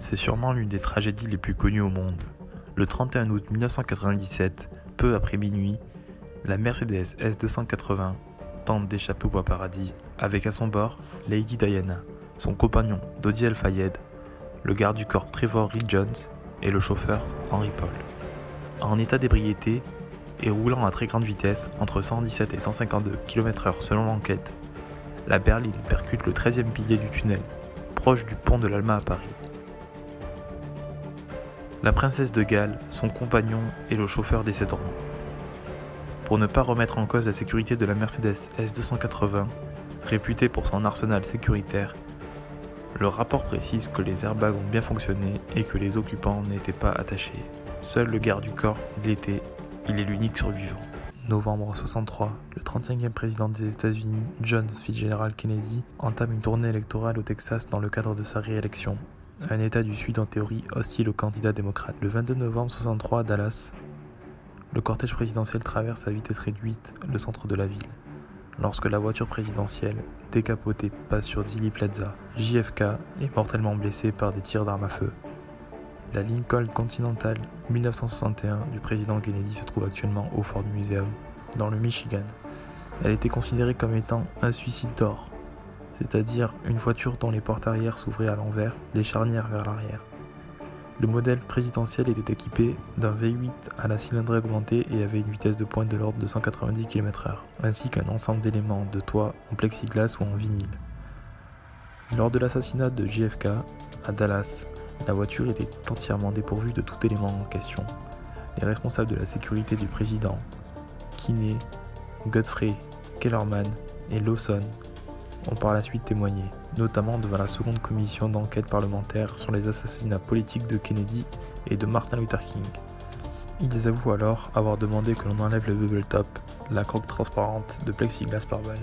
C'est sûrement l'une des tragédies les plus connues au monde. Le 31 août 1997, peu après minuit, la Mercedes S280 tente d'échapper au paparazzi avec à son bord Lady Diana, son compagnon Dodi El-Fayed, le garde du corps Trevor Reed Jones et le chauffeur Henry Paul. En état d'ébriété et roulant à très grande vitesse, entre 117 et 152 km/h selon l'enquête, la berline percute le 13e pilier du tunnel, proche du pont de l'Alma à Paris. La princesse de Galles, son compagnon et le chauffeur décéderont. Pour ne pas remettre en cause la sécurité de la Mercedes S280, réputée pour son arsenal sécuritaire, le rapport précise que les airbags ont bien fonctionné et que les occupants n'étaient pas attachés. Seul le garde du corps l'était, il est l'unique survivant. Novembre 63, le 35e président des États-Unis, John Fitzgerald Kennedy, entame une tournée électorale au Texas dans le cadre de sa réélection. Un État du Sud en théorie hostile aux candidats démocrates. Le 22 novembre 63 à Dallas, le cortège présidentiel traverse à vitesse réduite le centre de la ville. Lorsque la voiture présidentielle, décapotée, passe sur Dealey Plaza, JFK est mortellement blessé par des tirs d'armes à feu. La Lincoln Continental 1961 du président Kennedy se trouve actuellement au Ford Museum, dans le Michigan. Elle était considérée comme étant un suicide d'or, c'est-à-dire une voiture dont les portes arrière s'ouvraient à l'envers, les charnières vers l'arrière. Le modèle présidentiel était équipé d'un V8 à la cylindrée augmentée et avait une vitesse de pointe de l'ordre de 190 km/h, ainsi qu'un ensemble d'éléments de toit en plexiglas ou en vinyle. Lors de l'assassinat de JFK à Dallas, la voiture était entièrement dépourvue de tout élément en question. Les responsables de la sécurité du président, Kinney, Godfrey, Kellerman et Lawson, ont par la suite témoigné, notamment devant la seconde commission d'enquête parlementaire sur les assassinats politiques de Kennedy et de Martin Luther King. Ils avouent alors avoir demandé que l'on enlève le bubble top, la coque transparente de plexiglas par balle.